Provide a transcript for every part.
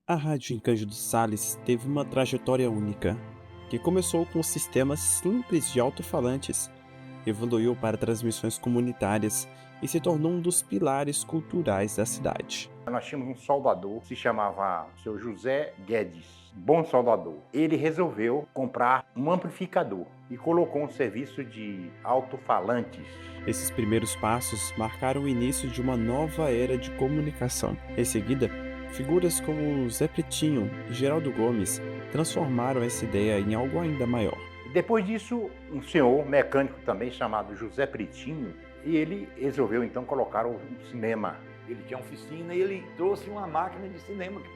A rádio em Cândido Sales teve uma trajetória única, que começou com sistemas simples de alto-falantes, evoluiu para transmissões comunitárias e se tornou um dos pilares culturais da cidade. Nós tínhamos um soldador que se chamava seu José Guedes, bom soldador. Ele resolveu comprar um amplificador e colocou um serviço de alto-falantes. Esses primeiros passos marcaram o início de uma nova era de comunicação. Em seguida, figuras como Zé Pretinho e Geraldo Gomes transformaram essa ideia em algo ainda maior. Depois disso, um senhor mecânico também chamado José Pretinho, e ele resolveu então colocar um cinema. Ele tinha oficina e ele trouxe uma máquina de cinema que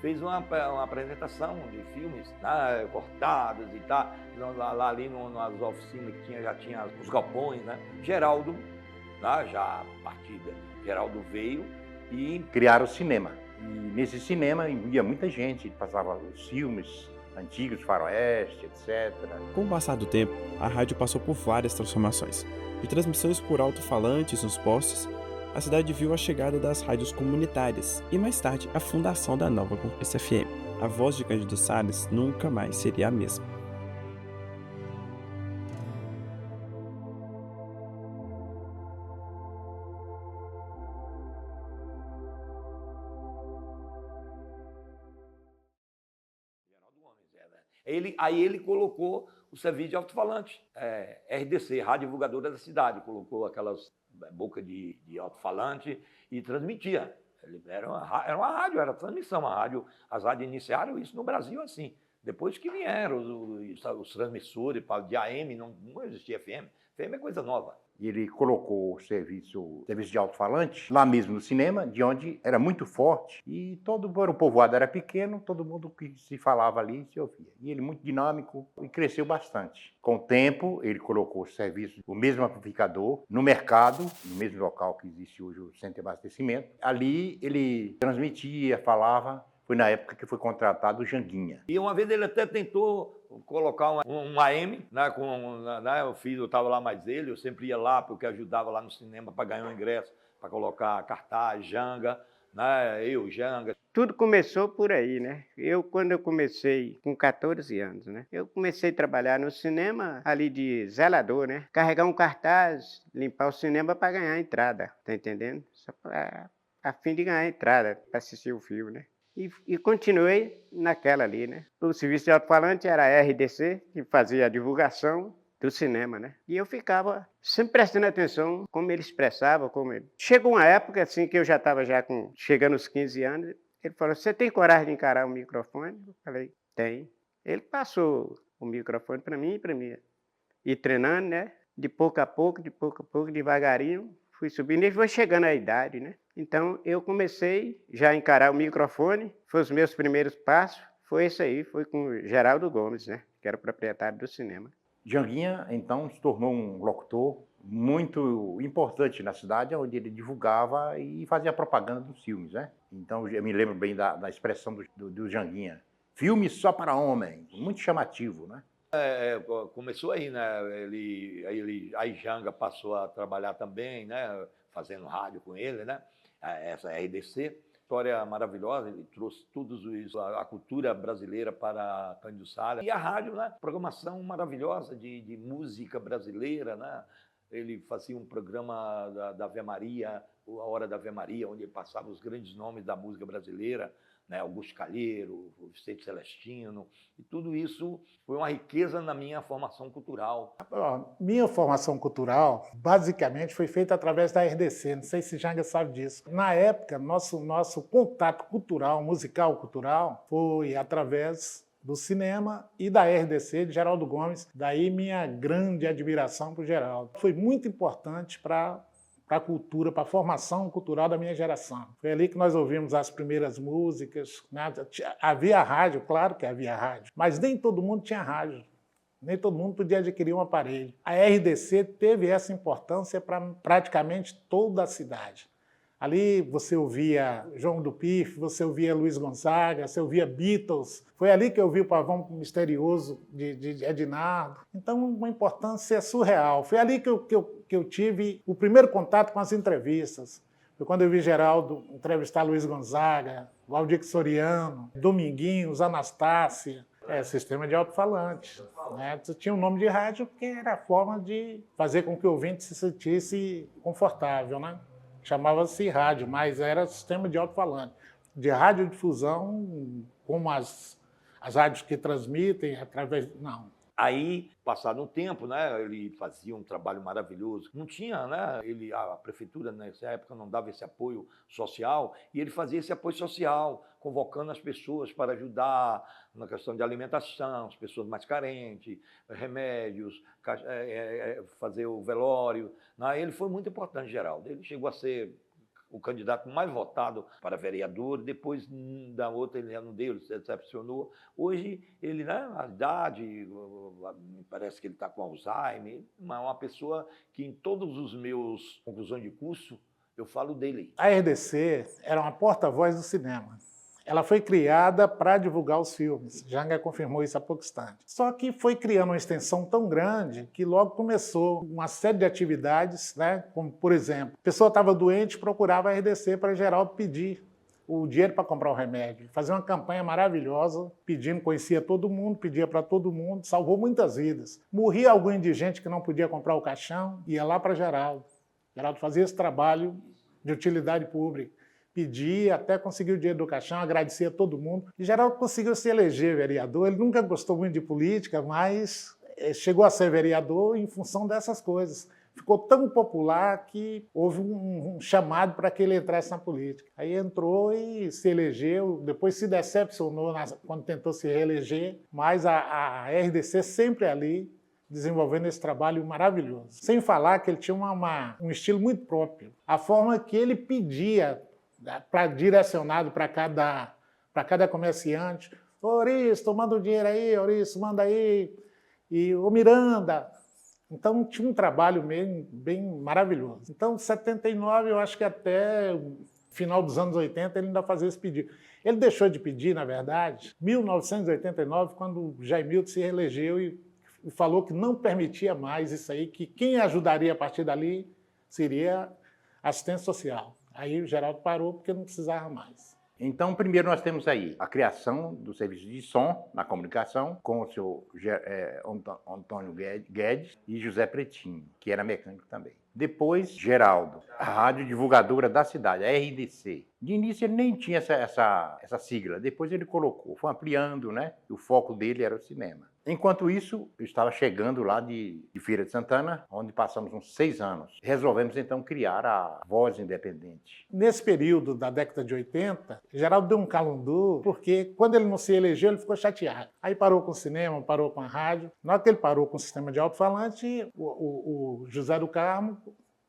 fez uma apresentação de filmes, né, cortados e tal, lá ali nas oficinas que já tinha os galpões, né? Geraldo, né, já partida, Geraldo veio e criaram o cinema. E nesse cinema ia muita gente, passava os filmes antigos, faroeste, etc. Com o passar do tempo, a rádio passou por várias transformações. De transmissões por alto-falantes nos postes, a cidade viu a chegada das rádios comunitárias e, mais tarde, a fundação da nova Conquista FM. A voz de Cândido Sales nunca mais seria a mesma. Geraldo Gomes, Aí ele colocou o serviço de alto-falante, RDC, Rádio Divulgadora da Cidade, colocou aquelas bocas de alto-falante e transmitia. Era uma rádio, era transmissão, as rádios iniciaram isso no Brasil assim. Depois que vieram os transmissores de AM, não existia FM. FM é coisa nova. E ele colocou o serviço de alto-falante lá mesmo no cinema, de onde era muito forte e o povoado era pequeno, todo mundo que se falava ali se ouvia. E ele muito dinâmico e cresceu bastante. Com o tempo, ele colocou o serviço, o mesmo amplificador, no mercado, no mesmo local que existe hoje o centro de abastecimento. Ali ele transmitia, falava. Foi na época que foi contratado o Janguinha. E uma vez ele até tentou colocar um AM, né, o filho estava lá mais ele, eu sempre ia lá porque ajudava lá no cinema para ganhar um ingresso, para colocar cartaz, Janga, né, Janga. Tudo começou por aí, né? Quando eu comecei com 14 anos, né? Eu comecei a trabalhar no cinema ali de zelador, né? Carregar um cartaz, limpar o cinema para ganhar a entrada, tá entendendo? Só a fim de ganhar a entrada para assistir o filme, né? E continuei naquela ali, né? O serviço de alto-falante era a RDC, que fazia a divulgação do cinema, né? E eu ficava sempre prestando atenção como ele expressava, como ele... Chegou uma época, assim, que eu já estava chegando aos 15 anos, ele falou, você tem coragem de encarar o microfone? Eu falei, tem. Ele passou o microfone para mim, e treinando, né? De pouco a pouco, devagarinho, fui subindo e foi chegando a idade, né? Então, eu comecei já a encarar o microfone, foi os meus primeiros passos, foi isso aí, foi com o Geraldo Gomes, né? Que era o proprietário do cinema. Janguinha, então, se tornou um locutor muito importante na cidade, onde ele divulgava e fazia propaganda dos filmes, né? Então, eu me lembro bem da expressão do Janguinha. Filme só para homens, muito chamativo, né? Começou aí, né? Aí Janga passou a trabalhar também, né? Fazendo rádio com ele, né? Essa RDC. História maravilhosa, ele trouxe tudo isso, a cultura brasileira para Cândido Sales. E a rádio, né? Programação maravilhosa de música brasileira, né? Ele fazia um programa da Ave Maria, a Hora da Ave Maria, onde ele passava os grandes nomes da música brasileira, né? Augusto Calheiro, Vicente Celestino, e tudo isso foi uma riqueza na minha formação cultural. Minha formação cultural, basicamente, foi feita através da RDC, não sei se Janga sabe disso. Na época, nosso contato cultural, musical cultural, foi através do cinema e da RDC, de Geraldo Gomes, daí minha grande admiração por Geraldo. Foi muito importante para a cultura, para a formação cultural da minha geração. Foi ali que nós ouvimos as primeiras músicas, né? Havia rádio, claro que havia rádio, mas nem todo mundo tinha rádio, nem todo mundo podia adquirir um aparelho. A RDC teve essa importância para praticamente toda a cidade. Ali você ouvia João do Pif, você ouvia Luiz Gonzaga, você ouvia Beatles. Foi ali que eu vi o Pavão Misterioso de Ednardo. Então, uma importância surreal. Foi ali que eu tive o primeiro contato com as entrevistas. Foi quando eu vi Geraldo entrevistar Luiz Gonzaga, Valdir Soriano, Dominguinhos, Anastácia. Sistema de alto-falante. Né? Tinha um nome de rádio porque era a forma de fazer com que o ouvinte se sentisse confortável. Né? Chamava-se rádio, mas era sistema de alto-falante. De radiodifusão, como as rádios que transmitem através... Não. Aí, passado um tempo, né, ele fazia um trabalho maravilhoso. Não tinha, né, a prefeitura nessa época não dava esse apoio social, e ele fazia esse apoio social, convocando as pessoas para ajudar na questão de alimentação, as pessoas mais carentes, remédios, fazer o velório. Ele foi muito importante, Geraldo. Ele chegou a ser o candidato mais votado para vereador, depois da outra ele já não deu, ele se decepcionou. Hoje, ele, né, a idade, parece que ele está com Alzheimer, mas é uma pessoa que em todos os meus conclusões de curso, eu falo dele. A RDC era uma porta-voz do cinema. Ela foi criada para divulgar os filmes. Janga confirmou isso há pouco instante. Só que foi criando uma extensão tão grande que logo começou uma série de atividades, né? Como, por exemplo, a pessoa estava doente, procurava a RDC para Geraldo pedir o dinheiro para comprar o remédio. Fazia uma campanha maravilhosa, pedindo, conhecia todo mundo, pedia para todo mundo, salvou muitas vidas. Morria algum indigente que não podia comprar o caixão, ia lá para Geraldo. Geraldo fazia esse trabalho de utilidade pública. Pedia, até conseguir o dinheiro do caixão, agradecia a todo mundo. E Geraldo conseguiu se eleger vereador. Ele nunca gostou muito de política, mas chegou a ser vereador em função dessas coisas. Ficou tão popular que houve um chamado para que ele entrasse na política. Aí entrou e se elegeu, depois se decepcionou quando tentou se reeleger, mas a RDC sempre ali, desenvolvendo esse trabalho maravilhoso. Sem falar que ele tinha um estilo muito próprio. A forma que ele pedia direcionado para cada comerciante. Ouriço, manda o dinheiro aí, Ouriço, manda aí. E o Miranda. Então, tinha um trabalho bem maravilhoso. Então, em 79, eu acho que até o final dos anos 80, ele ainda fazia esse pedido. Ele deixou de pedir, na verdade, em 1989, quando o Jaimilton se reelegeu e falou que não permitia mais isso aí, que quem ajudaria a partir dali seria assistência social. Aí o Geraldo parou porque não precisava mais. Então, primeiro nós temos aí a criação do serviço de som na comunicação com o seu Antônio Guedes e José Pretinho, que era mecânico também. Depois, Geraldo, a rádio divulgadora da cidade, a RDC. De início ele nem tinha essa sigla, depois ele colocou, foi ampliando, né? E o foco dele era o cinema. Enquanto isso, eu estava chegando lá de Feira de Santana, onde passamos uns 6 anos. Resolvemos, então, criar a Voz Independente. Nesse período da década de 80, Geraldo deu um calundu, porque quando ele não se elegeu, ele ficou chateado. Aí parou com o cinema, parou com a rádio. Na hora que ele parou com o sistema de alto-falante, o José do Carmo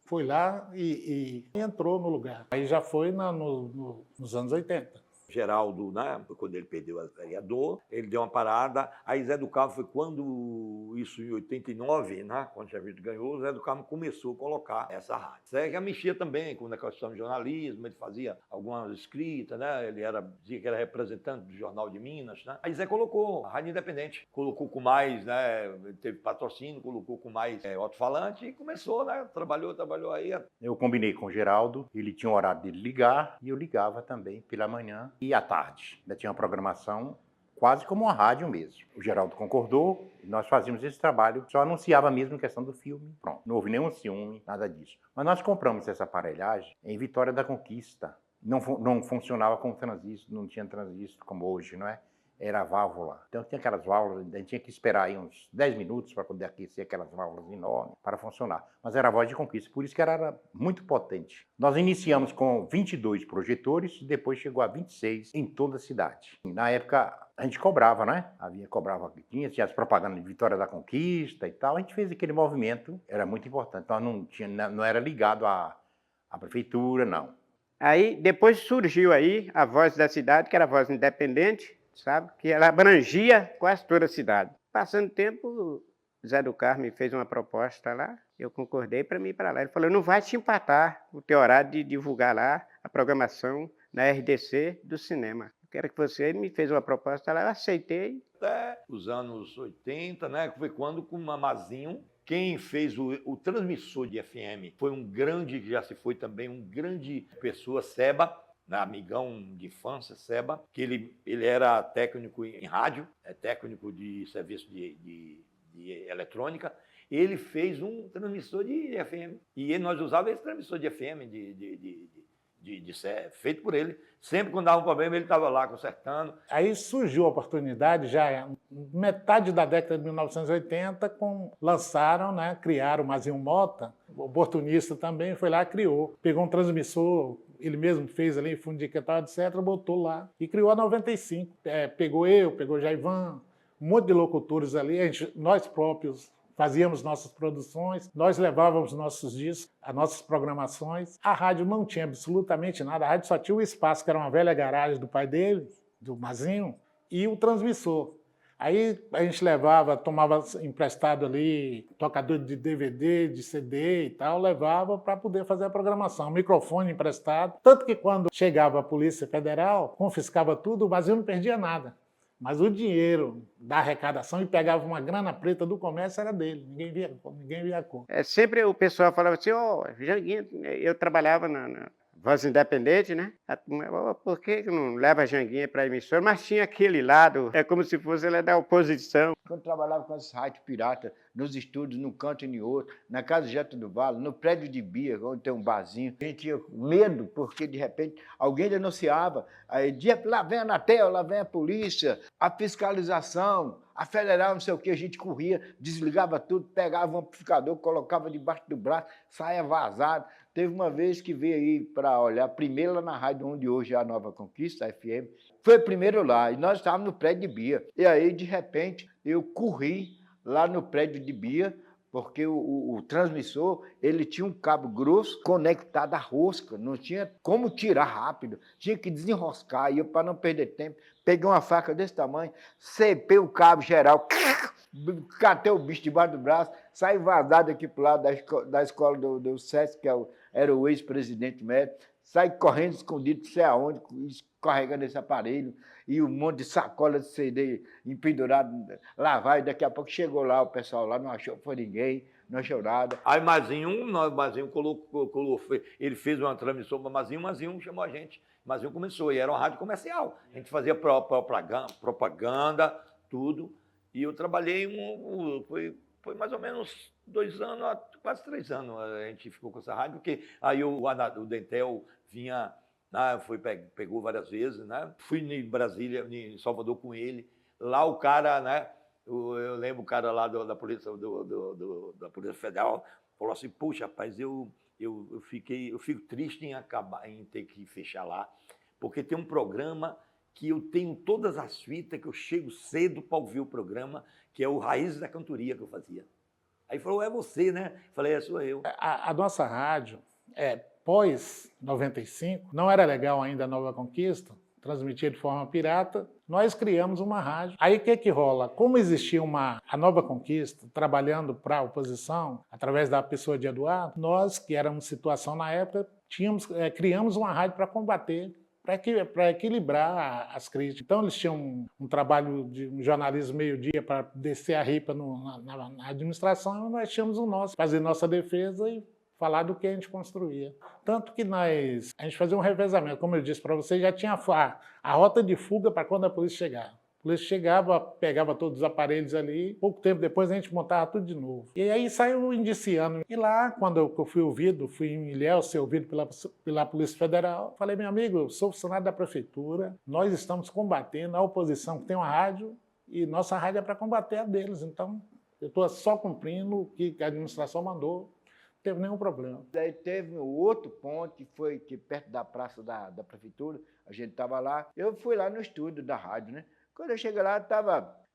foi lá e entrou no lugar. Aí já foi nos anos 80. Geraldo, né, quando ele perdeu a vereador, ele deu uma parada. Aí Zé do Carmo foi quando, isso em 89, né, quando o Jairto ganhou, o Zé do Carmo começou a colocar essa rádio. Zé já mexia também com a questão de jornalismo, ele fazia algumas escritas, né, dizia que era representante do Jornal de Minas, né. Aí Zé colocou a Rádio Independente, colocou com mais, né, teve patrocínio, colocou com mais alto-falante e começou, né, trabalhou aí. Eu combinei com o Geraldo, ele tinha um horário de ligar e eu ligava também pela manhã e à tarde. Ainda tinha uma programação quase como uma rádio mesmo. O Geraldo concordou, e nós fazíamos esse trabalho, só anunciava mesmo a questão do filme. Pronto, não houve nenhum ciúme, nada disso. Mas nós compramos essa aparelhagem em Vitória da Conquista. Não funcionava como transistor, não tinha transistor como hoje, não é? Era a válvula. Então tinha aquelas válvulas, a gente tinha que esperar aí uns 10 minutos para poder aquecer aquelas válvulas enormes para funcionar. Mas era a Voz de Conquista, por isso que era muito potente. Nós iniciamos com 22 projetores e depois chegou a 26 em toda a cidade. Na época a gente cobrava, né? Tinha as propagandas de Vitória da Conquista e tal. A gente fez aquele movimento, era muito importante. Nós não era ligado à prefeitura, não. Aí depois surgiu aí a Voz da Cidade, que era a Voz Independente, sabe? Que ela abrangia quase toda a cidade. Passando o tempo, Zé do Carmo me fez uma proposta lá, eu concordei para mim ir para lá. Ele falou, não vai te empatar o teu horário de divulgar lá a programação na RDC do cinema. Eu quero que você me fez uma proposta lá, eu aceitei. Até os anos 80, né, foi quando com o Mamazinho, quem fez o transmissor de FM foi um grande, que já se foi também, um grande pessoa, Seba. amigão de infância, Seba, que ele era técnico em rádio, técnico de serviço de eletrônica. Ele fez um transmissor de FM. E nós usávamos esse transmissor de FM, feito por ele. Sempre quando dava um problema, ele estava lá consertando. Aí surgiu a oportunidade, já metade da década de 1980, lançaram, né, criaram o Mazinho Mota, oportunista também, foi lá e criou. Pegou um transmissor, ele mesmo fez ali, fundo de quintal, etc., botou lá e criou a 95. Pegou Jaivan, um monte de locutores ali, nós próprios fazíamos nossas produções, nós levávamos nossos discos, as nossas programações. A rádio não tinha absolutamente nada, a rádio só tinha o espaço, que era uma velha garagem do pai dele, do Mazinho, e o transmissor. Aí a gente tomava emprestado ali, tocador de DVD, de CD e tal, levava para poder fazer a programação. Microfone emprestado. Tanto que quando chegava a Polícia Federal, confiscava tudo, o Mazinho não perdia nada. Mas o dinheiro da arrecadação e pegava uma grana preta do comércio era dele, ninguém via a cor. Sempre o pessoal falava assim, Janguinha, eu trabalhava na Voz Independente, né? Por que não leva a Janguinha para a emissora? Mas tinha aquele lado, é como se fosse ela da oposição. Quando trabalhava com as rádios piratas, nos estúdios, num canto e no outro, na casa de Jeto do Vale, no prédio de Bia, onde tem um barzinho, a gente tinha medo, porque de repente alguém denunciava, aí lá vem a Anatel, lá vem a polícia, a fiscalização, a federal, não sei o que, a gente corria, desligava tudo, pegava um amplificador, colocava debaixo do braço, saia vazado. Teve uma vez que veio aí para olhar, primeiro lá na rádio onde hoje é a Nova Conquista, a FM, foi primeiro lá, e nós estávamos no prédio de Bia. E aí, de repente, eu corri lá no prédio de Bia, porque o transmissor, ele tinha um cabo grosso conectado à rosca, não tinha como tirar rápido, tinha que desenroscar, e eu, para não perder tempo, peguei uma faca desse tamanho, cepei o cabo geral, catei o bicho debaixo do braço, saí vazado aqui para o lado da escola do SESC, que era o ex-presidente médico, saí correndo escondido, não sei aonde, carregando esse aparelho, e um monte de sacola de CD empendurado, lá vai, daqui a pouco chegou lá, o pessoal lá não achou, foi ninguém, não achou nada. Aí Mazinho colocou, ele fez uma transmissão para Mazinho chamou a gente. Mazinho começou, e era uma rádio comercial. A gente fazia propaganda, tudo. E eu trabalhei, foi mais ou menos 2 anos, quase 3 anos a gente ficou com essa rádio, porque aí o Dentel vinha, pegou várias vezes, né? Fui em Brasília, em Salvador com ele. Lá o cara, né? Eu lembro o cara lá da Polícia, da Polícia Federal, falou assim, puxa, rapaz, eu fico triste em ter que fechar lá, porque tem um programa que eu tenho todas as fitas, que eu chego cedo para ouvir o programa, que é o Raízes da Cantoria que eu fazia. Aí falou, é você, né? Falei, sou eu. A nossa rádio, pós-95, não era legal ainda a Nova Conquista, transmitia de forma pirata, nós criamos uma rádio. Aí o que rola? Como existia a Nova Conquista, trabalhando para a oposição, através da pessoa de Eduardo, nós, que éramos situação na época, criamos uma rádio para combater, para equilibrar as críticas. Então, eles tinham um trabalho de um jornalismo meio-dia para descer a ripa na administração, e nós tínhamos o nosso, fazer nossa defesa e falar do que a gente construía. Tanto que a gente fazia um revezamento, como eu disse para você, já tinha a rota de fuga para quando a polícia chegava. A polícia chegava, pegava todos os aparelhos ali, pouco tempo depois a gente montava tudo de novo. E aí saiu indiciando. E lá, quando eu fui ouvido, fui em Ilhéus, ser ouvido pela Polícia Federal, falei, meu amigo, eu sou funcionário da Prefeitura, nós estamos combatendo a oposição que tem uma rádio, e nossa rádio é para combater a deles. Então, eu estou só cumprindo o que a administração mandou. Não teve nenhum problema. Daí teve um outro ponto, que foi que perto da praça da Prefeitura, a gente estava lá, eu fui lá no estúdio da rádio, né? Quando eu cheguei lá,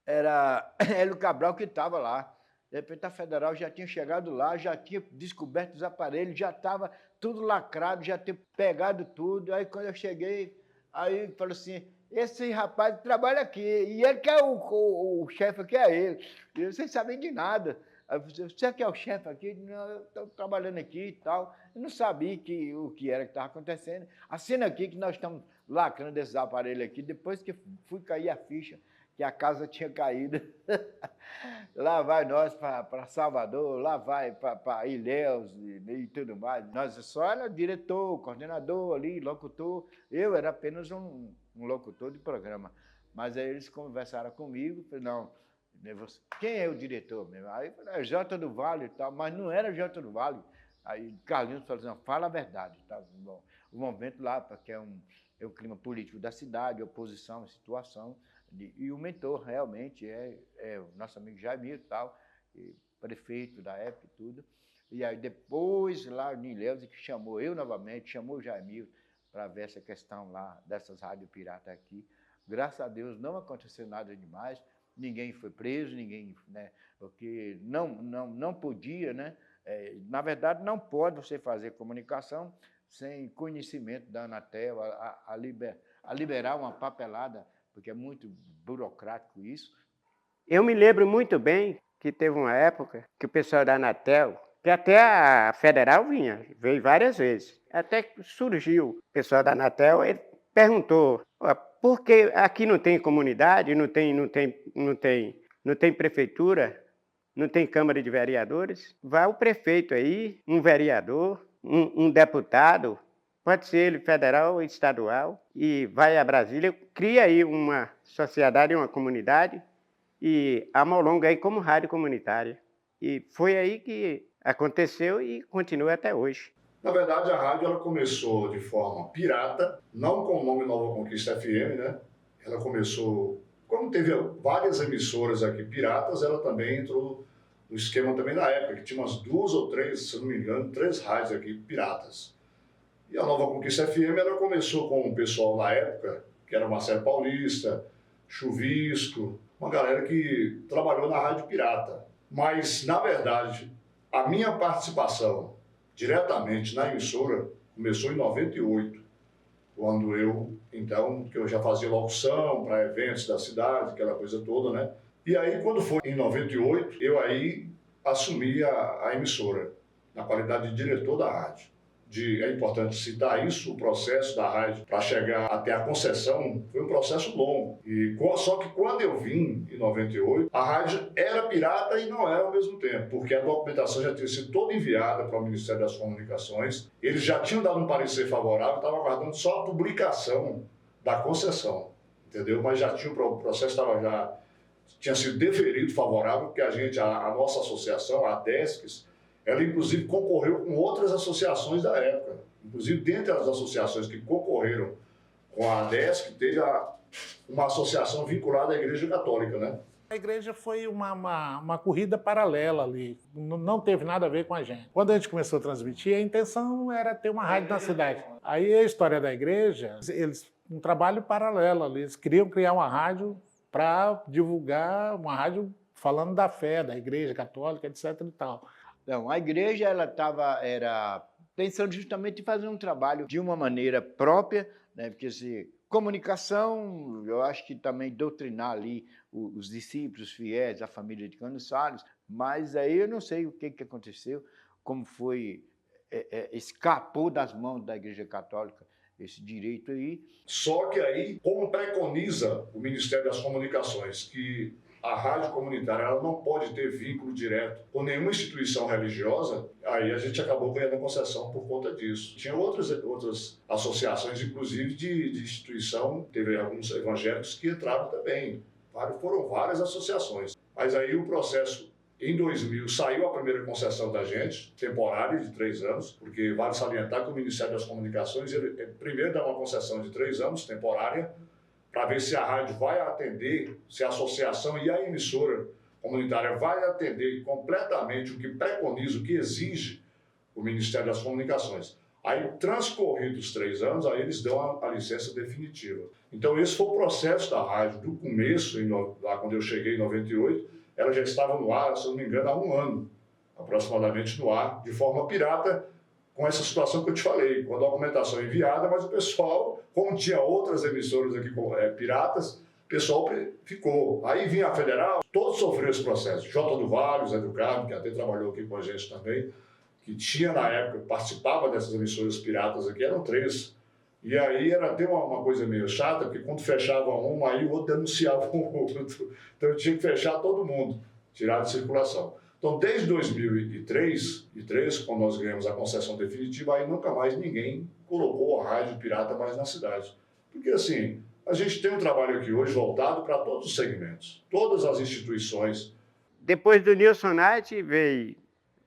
era Hélio Cabral que estava lá. De repente a Federal já tinha chegado lá, já tinha descoberto os aparelhos, já estava tudo lacrado, já tinha pegado tudo. Aí quando eu cheguei, aí falou assim, esse rapaz trabalha aqui, e ele que é o chefe aqui, é ele. E vocês sabem de nada. Aí eu falei, você que é o chefe aqui? Não, eu estou trabalhando aqui e tal. Eu não sabia o que era que estava acontecendo. Assina aqui que nós estamos lacrando esses aparelhos aqui, depois que fui cair a ficha, que a casa tinha caído. Lá vai nós para Salvador, lá vai para Ilhéus e tudo mais. Nós só era diretor, coordenador ali, locutor. Eu era apenas um locutor de programa. Mas aí eles conversaram comigo, falaram, não, quem é o diretor mesmo? Aí eu falei, é Jota do Vale e tal, mas não era Jota do Vale. Aí Carlinhos falou assim, fala a verdade. Tá? Bom, o momento lá, porque é o clima político da cidade, oposição, situação. E o mentor realmente é o nosso amigo Jaimir e tal, prefeito da época e tudo. E aí depois, lá em Ilhéus, que chamou eu novamente, chamou o Jaimir para ver essa questão lá dessas rádios piratas aqui. Graças a Deus não aconteceu nada demais, ninguém foi preso, ninguém, né, porque não podia, né? Na verdade, não pode você fazer comunicação sem conhecimento da Anatel, a liberar uma papelada, porque é muito burocrático isso. Eu me lembro muito bem que teve uma época que o pessoal da Anatel, que até a Federal veio várias vezes, até que surgiu o pessoal da Anatel, ele perguntou, por que aqui não tem comunidade, não tem prefeitura, não tem Câmara de Vereadores? Vai o prefeito aí, um vereador, um deputado, pode ser ele federal ou estadual, e vai a Brasília, cria aí uma sociedade, uma comunidade, e amolonga aí como rádio comunitária. E foi aí que aconteceu e continua até hoje. Na verdade, a rádio ela começou de forma pirata, não com o nome Nova Conquista FM, né? Ela começou, como teve várias emissoras aqui piratas, ela também entrou no esquema também na época, que tinha umas 2 ou 3, se não me engano, 3 rádios aqui piratas. E a Nova Conquista FM, ela começou com o pessoal na época, que era Marcelo Paulista, Chuvisco, uma galera que trabalhou na rádio pirata. Mas, na verdade, a minha participação diretamente na emissora começou em 98, quando que eu já fazia locução para eventos da cidade, aquela coisa toda, né? E aí, quando foi em 98, eu aí assumi a emissora, na qualidade de diretor da rádio. É importante citar isso, o processo da rádio para chegar até a concessão foi um processo longo. Só que quando eu vim, em 98, a rádio era pirata e não era ao mesmo tempo, porque a documentação já tinha sido toda enviada para o Ministério das Comunicações, eles já tinham dado um parecer favorável, estavam aguardando só a publicação da concessão, entendeu? Mas já tinha o processo tinha sido deferido favorável, porque a nossa associação, a DESCS, ela inclusive concorreu com outras associações da época. Inclusive, dentre as associações que concorreram com a ADESC, teve uma associação vinculada à Igreja Católica, né? A igreja foi uma corrida paralela ali, não teve nada a ver com a gente. Quando a gente começou a transmitir, a intenção era ter uma rádio na cidade. Aí a história da igreja, um trabalho paralelo ali, eles queriam criar uma rádio para divulgar, uma rádio falando da fé, da Igreja Católica, etc. e tal. Então, a igreja era pensando justamente em fazer um trabalho de uma maneira própria, né? Porque comunicação, eu acho que também doutrinar ali os discípulos, os fiéis, a família de Cândido Salles, mas aí eu não sei o que aconteceu, como foi, escapou das mãos da Igreja Católica esse direito aí. Só que aí, como preconiza o Ministério das Comunicações, que a rádio comunitária ela não pode ter vínculo direto com nenhuma instituição religiosa, aí a gente acabou ganhando a concessão por conta disso. Tinha outras associações, inclusive de instituição, teve alguns evangélicos que entraram também. Foram várias associações. Mas aí o processo, em 2000, saiu a primeira concessão da gente, temporária, de 3 anos, porque vale salientar que o Ministério das Comunicações, ele primeiro dá uma concessão de 3 anos, temporária, para ver se a rádio vai atender, se a associação e a emissora comunitária vai atender completamente o que preconiza, o que exige o Ministério das Comunicações. Aí, transcorridos os 3 anos, aí eles dão a licença definitiva. Então, esse foi o processo da rádio. Do começo, lá quando eu cheguei em 98, ela já estava no ar, se eu não me engano, há 1 ano, aproximadamente no ar, de forma pirata, com essa situação que eu te falei, com a documentação enviada, mas o pessoal, como tinha outras emissoras aqui piratas, o pessoal ficou. Aí vinha a Federal, todos sofreram esse processo. Jota do Vale, Zé do Carmo, que até trabalhou aqui com a gente também, que tinha na época, participava dessas emissoras piratas aqui, eram 3 E aí era até uma coisa meio chata, porque quando fechava um, aí o outro denunciava o outro. Então eu tinha que fechar todo mundo, tirar de circulação. Então, desde 2003, quando nós ganhamos a concessão definitiva, aí nunca mais ninguém colocou a rádio pirata mais na cidade. Porque, assim, a gente tem um trabalho aqui hoje voltado para todos os segmentos, todas as instituições. Depois do Nilson Knight, veio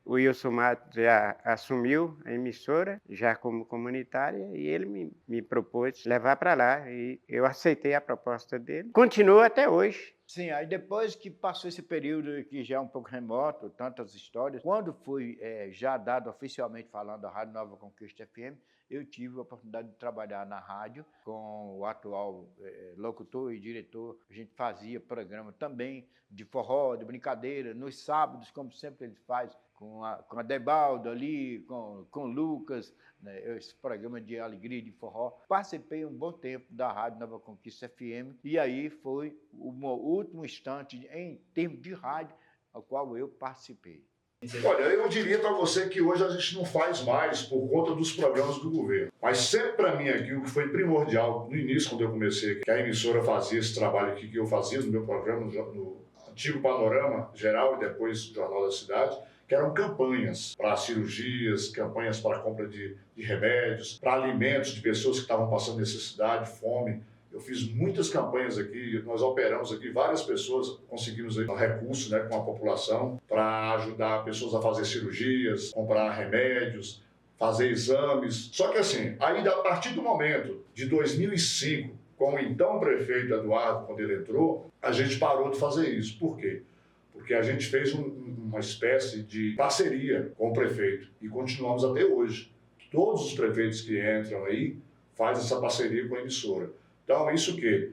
o Wilson Matos, já assumiu a emissora, já como comunitária, e ele me propôs levar para lá, e eu aceitei a proposta dele. Continua até hoje. Sim, aí depois que passou esse período que já é um pouco remoto, tantas histórias, quando foi já dado oficialmente falando a Rádio Nova Conquista FM, eu tive a oportunidade de trabalhar na rádio com o atual locutor e diretor. A gente fazia programa também de forró, de brincadeira, nos sábados, como sempre ele faz, com a Debaldo ali, com o Lucas, né, esse programa de alegria, de forró. Participei um bom tempo da Rádio Nova Conquista FM, e aí foi o último instante em termos de rádio ao qual eu participei. Olha, eu diria para você que hoje a gente não faz mais por conta dos programas do governo. Mas sempre para mim aqui, o que foi primordial no início, quando eu comecei, que a emissora fazia esse trabalho aqui que eu fazia no meu programa, no antigo Panorama Geral e depois o Jornal da Cidade, que eram campanhas para cirurgias, campanhas para compra de remédios, para alimentos de pessoas que estavam passando necessidade, fome. Eu fiz muitas campanhas aqui, nós operamos aqui, várias pessoas conseguimos aí recursos, né, com a população para ajudar pessoas a fazer cirurgias, comprar remédios, fazer exames. Só que assim, aí a partir do momento de 2005, com o então prefeito Eduardo, quando ele entrou, a gente parou de fazer isso. Por quê? Porque a gente fez uma espécie de parceria com o prefeito e continuamos até hoje. Todos os prefeitos que entram aí fazem essa parceria com a emissora. Então, isso o quê?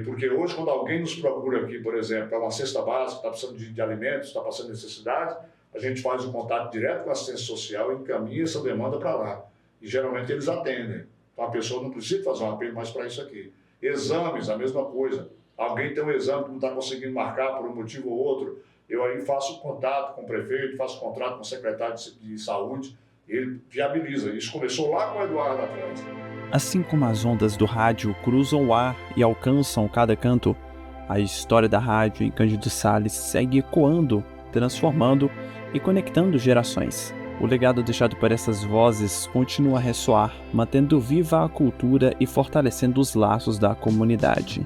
Porque hoje, quando alguém nos procura aqui, por exemplo, para uma cesta básica, está precisando de alimentos, está passando necessidade, a gente faz o contato direto com a assistência social e encaminha essa demanda para lá. E geralmente eles atendem. Então, a pessoa não precisa fazer um apelo mais para isso aqui. Exames, a mesma coisa. Alguém tem um exame que não está conseguindo marcar por um motivo ou outro, eu aí faço contato com o prefeito, faço contrato com o secretário de saúde, e ele viabiliza. Isso começou lá com o Eduardo atrás. Assim como as ondas do rádio cruzam o ar e alcançam cada canto, a história da rádio em Cândido Sales segue ecoando, transformando e conectando gerações. O legado deixado por essas vozes continua a ressoar, mantendo viva a cultura e fortalecendo os laços da comunidade.